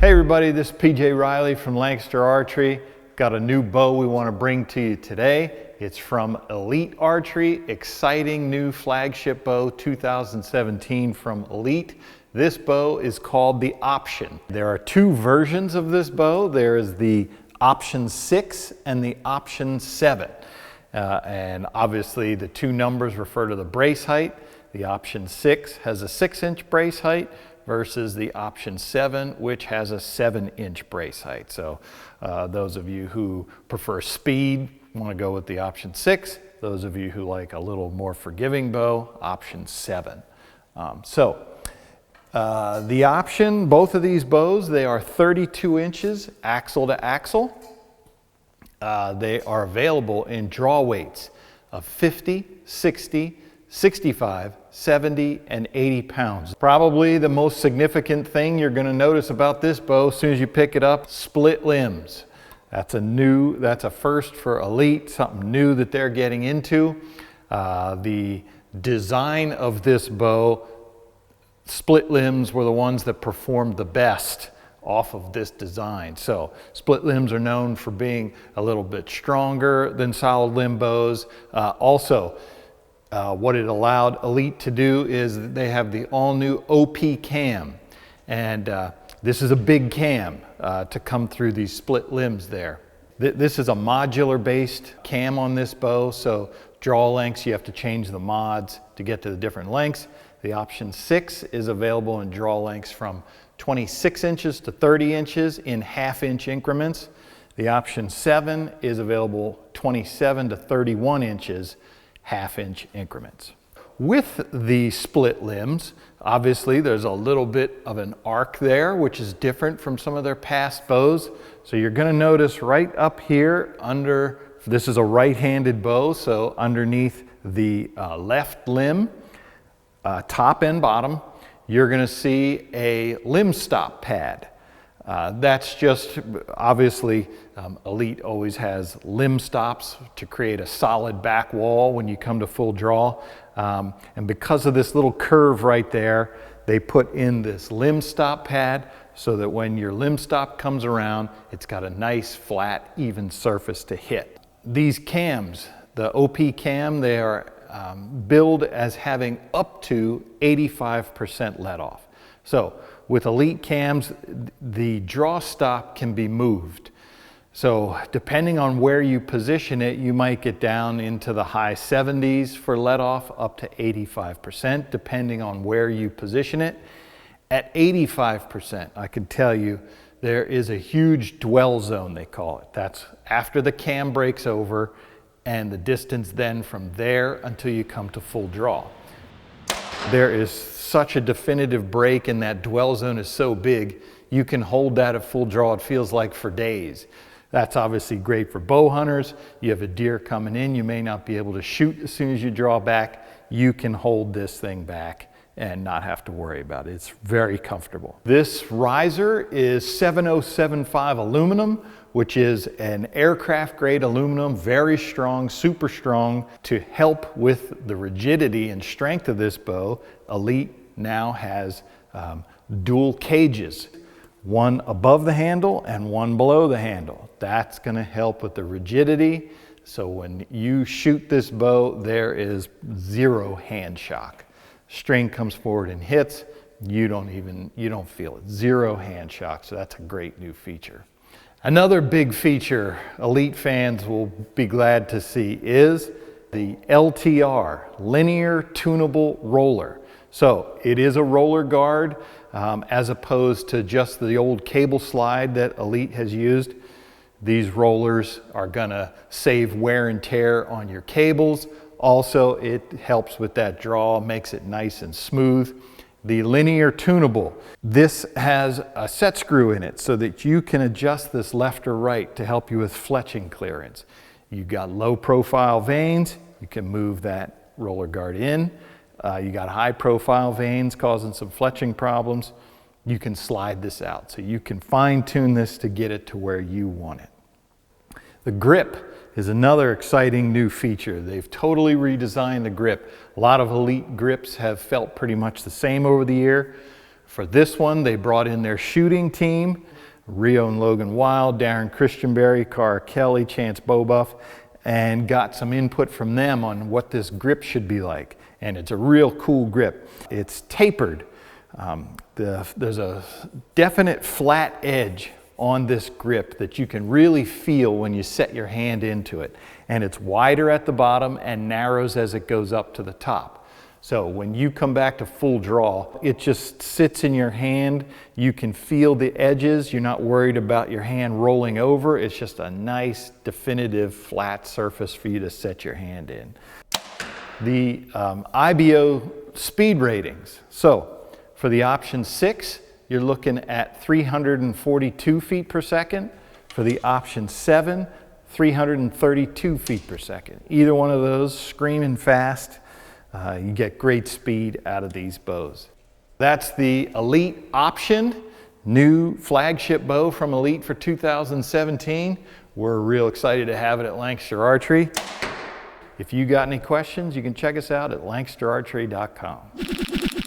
Hey everybody, this is PJ Riley from Lancaster Archery. Got a new bow we want to bring to you today. It's from Elite Archery, exciting new flagship bow 2017 from Elite. This bow is called the Option. There are two versions of this bow. There is the Option 6 and the Option 7. And obviously the two numbers refer to the brace height. The Option 6 has a 6-inch brace height versus the Option 7, which has a 7-inch brace height. So those of you who prefer speed want to go with the Option 6. Those of you who like a little more forgiving bow, Option 7. The Option, both of these bows, they are 32 inches axle to axle. They are available in draw weights of 50, 60, 65, 70, and 80 pounds. Probably the most significant thing you're going to notice about this bow as soon as you pick it up, split limbs. That's a first for Elite, something new that they're getting into. The design of this bow, split limbs were the ones that performed the best off of this design. So split limbs are known for being a little bit stronger than solid limb bows. What it allowed Elite to do is they have the all-new OP cam. And this is a big cam to come through these split limbs there. This is a modular-based cam on this bow, so draw lengths, you have to change the mods to get to the different lengths. The Option 6 is available in draw lengths from 26 inches to 30 inches in half-inch increments. The Option 7 is available 27 to 31 inches half-inch increments. With the split limbs, obviously there's a little bit of an arc there, which is different from some of their past bows. So you're going to notice right up here under, this is a right-handed bow, so underneath the left limb, top and bottom, you're going to see a limb stop pad. That's just, obviously, Elite always has limb stops to create a solid back wall when you come to full draw. And because of this little curve right there, they put in this limb stop pad so that when your limb stop comes around, it's got a nice, flat, even surface to hit. These cams, the OP cam, they are billed as having up to 85% let off. So with Elite cams, the draw stop can be moved. So depending on where you position it, you might get down into the high 70s for let off, up to 85%, depending on where you position it. At 85%, I can tell you, there is a huge dwell zone, they call it. That's after the cam breaks over and the distance then from there until you come to full draw. There is such a definitive break, and that dwell zone is so big, you can hold that at full draw, it feels like, for days. That's obviously great for bow hunters. You have a deer coming in, you may not be able to shoot as soon as you draw back. You can hold this thing back and not have to worry about it. It's very comfortable. This riser is 7075 aluminum, which is an aircraft grade aluminum, very strong, super strong. To help with the rigidity and strength of this bow, Elite now has dual cages, one above the handle and one below the handle. That's going to help with the rigidity. So when you shoot this bow, there is zero hand shock. String comes forward and hits, you don't feel it. Zero hand shock, so that's a great new feature. Another big feature Elite fans will be glad to see is the LTR, Linear Tunable Roller. So it is a roller guard as opposed to just the old cable slide that Elite has used. These rollers are gonna save wear and tear on your cables. Also, it helps with that draw, makes it nice and smooth. The Linear Tunable, this has a set screw in it so that you can adjust this left or right to help you with fletching clearance. You've got low profile vanes, you can move that roller guard in. You got high profile vanes causing some fletching problems, you can slide this out. So you can fine tune this to get it to where you want it. The grip is another exciting new feature. They've totally redesigned the grip. A lot of Elite grips have felt pretty much the same over the year. For this one, they brought in their shooting team Rio and Logan Wild, Darren Christianberry, Cara Kelly, Chance Bobuff, and got some input from them on what this grip should be like. And it's a real cool grip. It's tapered. There's a definite flat edge on this grip that you can really feel when you set your hand into it. And it's wider at the bottom and narrows as it goes up to the top. So when you come back to full draw, it just sits in your hand. You can feel the edges. You're not worried about your hand rolling over. It's just a nice, definitive, flat surface for you to set your hand in. The IBO speed ratings. So for the option 6, you're looking at 342 feet per second. For the option 7, 332 feet per second. Either one of those, screaming fast. You get great speed out of these bows. That's the Elite option, new flagship bow from Elite for 2017. We're real excited to have it at Lancaster Archery. If you got any questions, you can check us out at lancasterarchery.com.